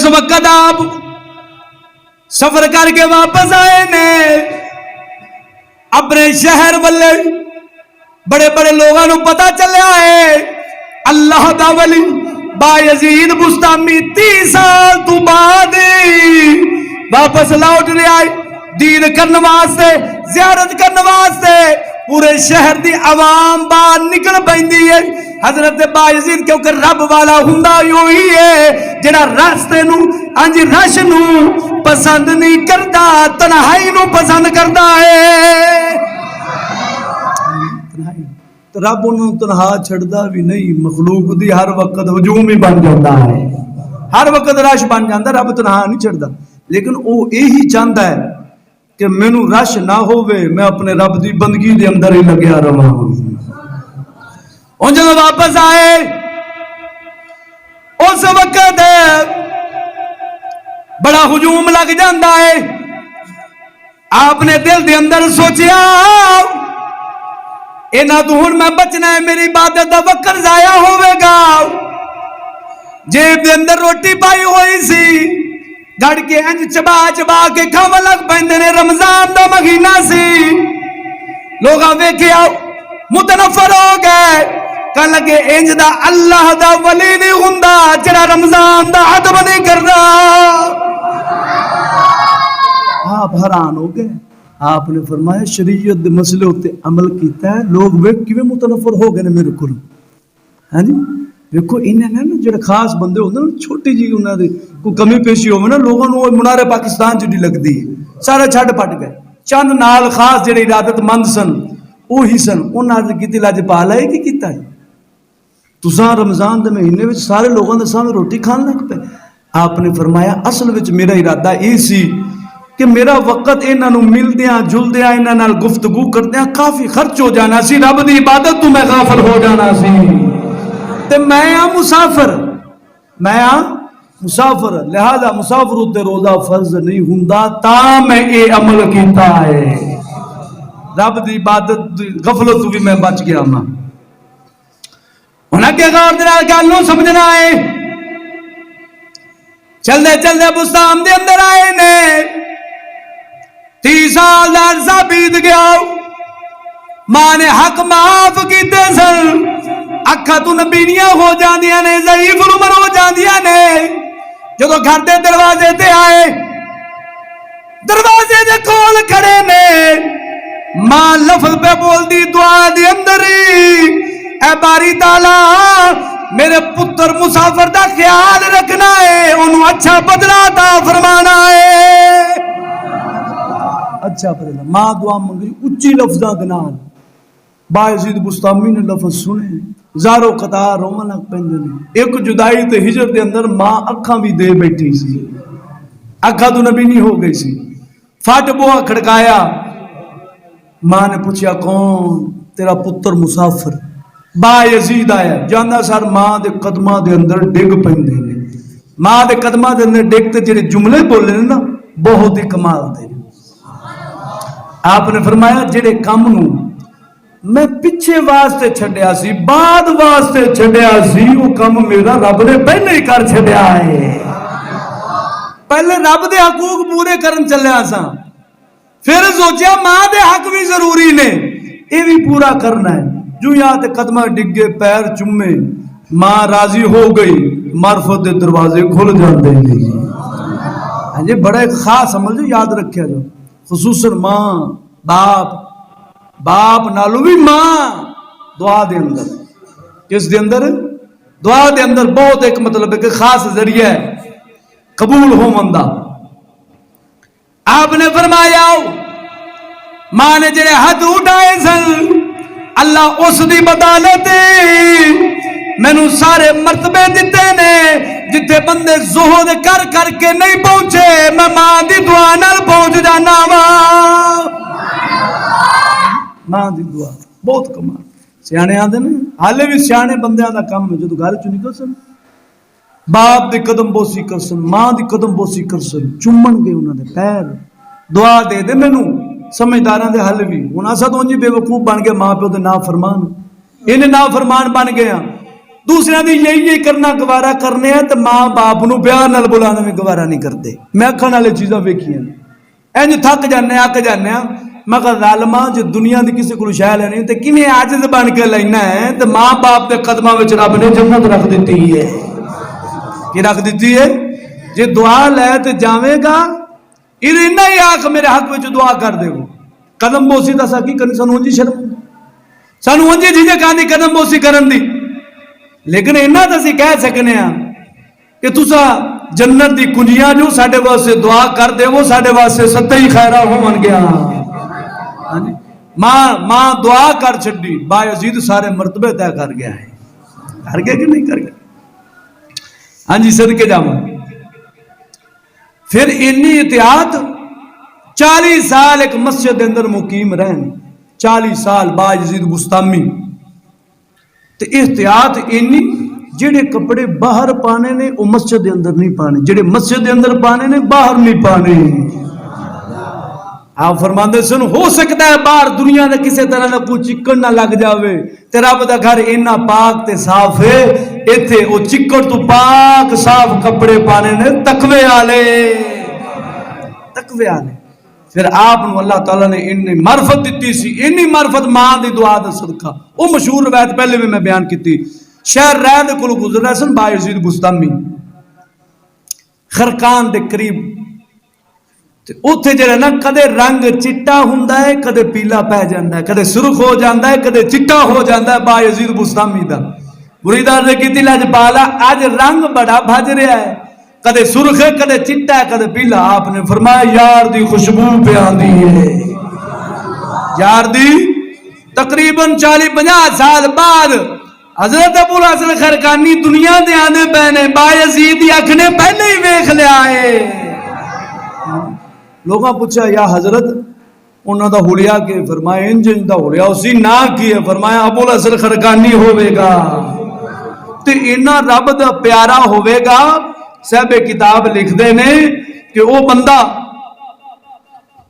इस वक्त आप सफर करके वापस आए ने अपने शहर वाले बड़े बड़े लोगों को पता चलिया है अल्लाह दा वली बायजीद बुस्तामी 30 साल तू बाद वापस लौट रहा है दीद करने वास्ते ज़ियारत करने वास्ते। पूरे शहर की आवाम बाहर निकल पैंदी है। हजरत बायजीद क्योंकि रब वाला हुंदा ही है जिहड़ा रास्ते नू अंज रश नू पसंद नहीं करता, तन्हाई नू पसंद करता है। तो रब उन्होंने तनहा छड़दा भी नहीं, मखलूक दी हर वक्त हजूम ही बन जाता है, हर वक्त रश बन जाता। रब तनहा नहीं छड़दा, लेकिन वो यही चाहता है कि मैनू रश ना होवे, मैं अपने रब की बंदगी के अंदर ही लग्या रहा। और जब वापस आए उस वक्त बड़ा हुजूम लग जाता है। आपने दिल के अंदर सोचा इन्हां तो हुण मैं बचना है, मेरी इबादत का वक्त जाया होवेगा। जेब के अंदर रोटी पाई हुई सी, गड़ के इंज चबा चबा के खावन लग पैंदे ने। रमजान का महीना सी, लोग वेख्या मुतनफर हो गए, कह लगे इंज दा अल्लाह दा वली नहीं हुंदा जिहड़ा रमजान दा अदब नहीं करदा। आप हैरान हो गए। आपने फरमाया शरीयत दे मसले उत्ते अमल किया है, लोग वे किवें मुतनफर हो गए ने मेरे को। हाँ जी, देखो इन्हें ना जो खास बंदे होंगे ना, छोटी जी उन्होंने कोई कमी पेशी हो ना, लोगों को मुनारे पाकिस्तान जिहड़ी लगती है, सारे छड्ड पट गए। चंद नाल खास जिहड़े इरादतमंद सन उही सन, उन्होंने की लजपाल है कि किता है। तुसां रमजान के महीने में सारे लोगों के सामने रोटी खान लग पे। आपने फरमाया असल में मेरा इरादा ये सी कि मेरा वक्त इन्हों मिलद्या जुलद्या इन्हां नाल गुफ्तगू करद्या काफी खर्च हो जाना सी, रब की इबादत तो मैं गाफिल हो जाना सी। ते मैं आ मुसाफिर, मैं आ मुसाफिर, लिहाजा मुसाफिर उत्ते रोजा फर्ज नहीं हुंदा, ता मैं ये अमल किया है। रब की इबादत गफलत भी मैं बच गया। मैं हुण अगे गौर दे नाल गल नूं समझना है। चलदे चलदे बुस्तान दे अंदर आए ने, 30 साल का अरसा बीत गया। मां ने हक माफ किते सन, अखा तू नबीनियां हो जांदियां ने, ज़ईफ उम्र हो जांदियां ने। जदों घर के दरवाजे ते आए, दरवाजे दे कोल खड़े ने, मां लफज पे बोलदी दुआ दे अंदर ही, ऐ बारी ताला मेरे पुत्र मुसाफिर का ख्याल रखना है, उन्होंने अच्छा बदला ता फरमाना है। अच्छा बदला। मां दुआ मंगी उच्ची लफ्जा के नाल। बायजीद बुस्तामी ने लफज सुने, ज़ारो कतार रोवन लग पैंदे ने। एक जुदाई ते हिजरत के अंदर मां अखा भी दे बैठी सी, अखा तो नबी नहीं हो गई सी। फट बुआ खड़काया, मां ने पूछा कौन? तेरा पुत्र मुसाफिर बायजीद आया। जाना सर मां के कदमां के अंदर डिग पैंदे ने। मां के कदमां के अंदर डिग ते जिहड़े जुमले बोले ने ना, बहुत ही कमाल दे। आपने फरमाया जिहड़े काम नूं मैं पिछे वास्ते छड्या सी, बाद वास्ते छड्या सी, वो काम मेरा रब ने पहले ही कर छड्या है। पहले रब दे हकूक पूरे करन चलिया सा, फिर सोचा मां दे हक भी जरूरी ने, ये भी पूरा करना है। जो यहाँ कदम डिगे, पैर चुमे, मां राजी हो गई, मार्फत के दरवाजे खुल जाते हैं। ये बड़ा एक खास अमल जो याद रखा जो, खुसूसन मां बाप, बाप नालों भी मां दुआ दे अंदर, किस दे अंदर? दुआ दे अंदर बहुत एक मतलब एक खास जरिया है कबूल हो मंदा। आपने फरमाया मां ने जेड़े हाथ उठाए सन, अल्लाह उस दी बदौलत मैनू सारे मर्तबे दिते ने जिथे बंदे ज़ुहद कर करके नहीं पहुंचे, मैं मां दी दुआ नाल पहुंच जाना वा। मां दी दुआ बहुत कमाल। सियाने आंदे ने, हाले भी सियाने बंदियां दा काम है जो घर चो निकल सन, बाप दी कदम बोसी कर सन, मां दी कदम बोसी कर सन, चुमन गए उन्होंने पैर, दुआ दे दे मैनू। समझदारां दे हल भी हुण असां तो उंज बेवकूफ बन गए, मां प्यो दे ना फरमान, इन्हें ना फरमान बन गए। दूसरों की यही करना गवारा करने तो मां बाप को प्यार नाल बुलाना भी गवारा नहीं करते। मैं अखण वाली चीज़ां वेखियां इंज थक जाने अक जाने मैं कहा जालमा जो दुनिया की किसी को शह लेनी तो किवें आजिज़ बन के लेना है। तो मां बाप के कदमों में रब ने जन्नत रख दी है। कि रख दी है? जे दुआ लै तो जावेगा इन्ना ही आख मेरे हक में दुआ कर दे कदम बोसी तो असा की करनी सानू उंजी शर्म सानू उंजी झिझक आंदी कदम बोसी करन दी। लेकिन इन्ना तो असीं कह सकने कि तुसा जन्नत की कुंजियां जो साडे वास्ते दुआ कर देवो साडे वास्ते सत्ते ही खैरा होवन गया। मां मां दुआ कर छड्डी बायजीद सारे मरतबे तय कर गया है। कर गया कि नहीं कर गया? हाँ जी सदके जावा। फिर इन्नी एहतियात 40 साल एक मस्जिद के अंदर मुकीम रहन 40 साल बायजीद बुस्तामी ते एहतियात इन्नी जेड़े कपड़े बाहर पाने ने वो मस्जिद के अंदर नहीं पाने जेड़े मस्जिद के अंदर पाने ने बाहर नहीं पाने। आप फरमाते सुन हो सकता है बाहर दुनिया के किसी तरह का कोई चिक्कड़ ना लग जाए ते रब दा घर इन्ना पाक ते साफ है इत्थे वो चिक्कड़ तो पाक साफ कपड़े पाने ने तकवे आले तकवे आले। फिर आप अल्लाह ताला ने इन्नी मार्फत दी सी इन्नी मार्फत मां की दुआ दा सदका वो मशहूर रवायत पहले भी मैं बयान की शहर रह दे कोल गुजरा सन बायजीद बुस्तामी खरकान के करीब उत्थे जरा ना कदे रंग चिट्टा हुंदा है कदे पीला पै जाता है कदे सुर्ख हो जाता है कदे चिट्टा हो जाता है। बायजीद बुस्तामी दा मुरीदार ने की लजपाला अज रंग बड़ा भज रहा है कदे सुर्ख है कदे चिट्टा है कदे पीला। आपने फरमाया यार दी खुशबू पे आंदी है यार दी। तकरीबन 40-50 साल बाद हजरत अबुल हसन खरकानी दुनिया दे आंदे पए ने बायजीद दी अख ने पहले ही वेख लिया है। लोगों पूछा या हजरत उन्होंने हुलिया के फरमाया इंज इंज हुलिया उसी ना की है फरमाया अबुल हसन खरकानी होवेगा ते इन्ना रब दा प्यारा होवेगा। साहबे किताब लिखते ने कि वो बंदा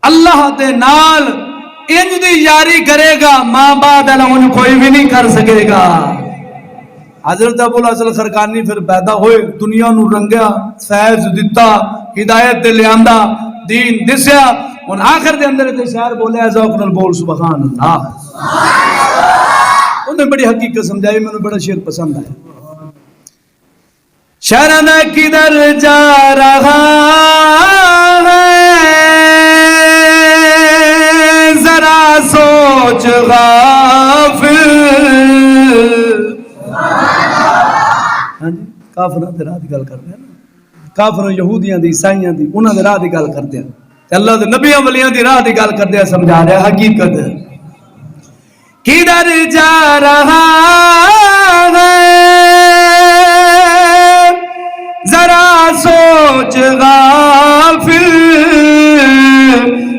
अल्लाह दे नाल इंज दी यारी करेगा मां बाप उन्हें कोई भी नहीं कर सकेगा। हजरत अबुल हसन खरकानी फिर पैदा होए दुनिया नू रंगया फैज दिता हिदायत दे लियांदा दीन दिसया हुण आखिर दे अंदर ते शायर बोले ज़ौक़ नाल बोल सुभान अल्लाह। उन्हें बड़ी हकीकत समझाई मैंने बड़ा शेर पसंद आया। शरण किधर जा रहा है जरा सोच गाफिल। हाँ जी काफिरां दे राह दी गल करदे हैं काफिर यहूदियां दी ईसाइयां दी उन्हां दे राह दी गल करदे हैं अल्लाह दे नबियां वलियां दी राह दी गल करदे हैं समझा रहा हकीकत। किधर जा रहा है जरा सोच गाफिल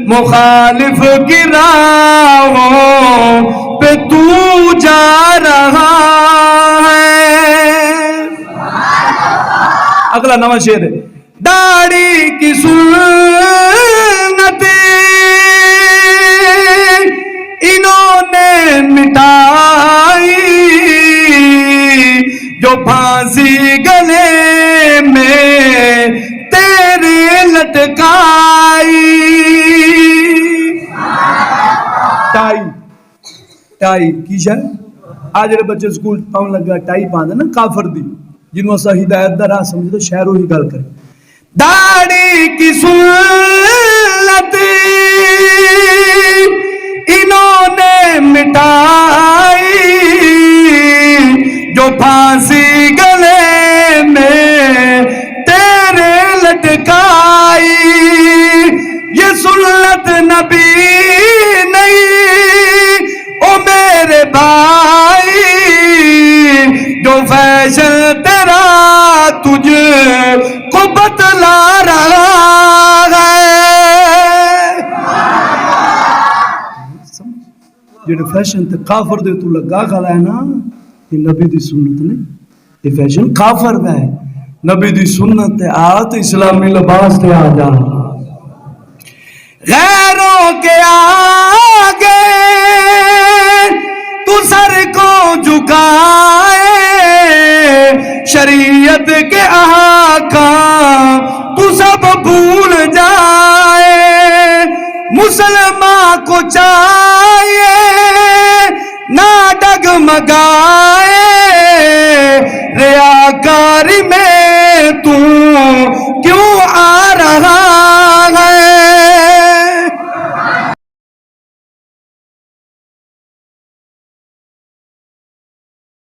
मुखालिफ की राहों पे तू जा रहा है। अगला नवा शेर है दाढ़ी की सुन्नत इन्होंने मिटाई जो फांसी गले में तेरे लटकाई। टाई टाई की शायद आज जेडे बच्चे स्कूल पाउन लगा टाई पाते ना काफर दी जिन्हों असा हिदायत दा राह समझो शहरों ही गल करे। दाढ़ी की सुन्नत इन्होंने मिटाई जो फांसी गले में तेरे लटकाई। ये सुन्नत नबी नहीं ओ मेरे भाई जो फैशन तेरा तुझे को बतला रहा है। जेडे फैशन ते काफर दे तू लगा खड़ा है ना ये नबी दी सुन्नत ने ये फैशन काफर दा है। नबी दी सुन्नत ते आ तो इस्लामी लिबास ते आ जा। गैरों के आगे तू सर को झुकाए शरीयत के अहकाम तू सब भूल जाए। मुसलमान को चाहिए ना डगमगाए, रियाकारी में तू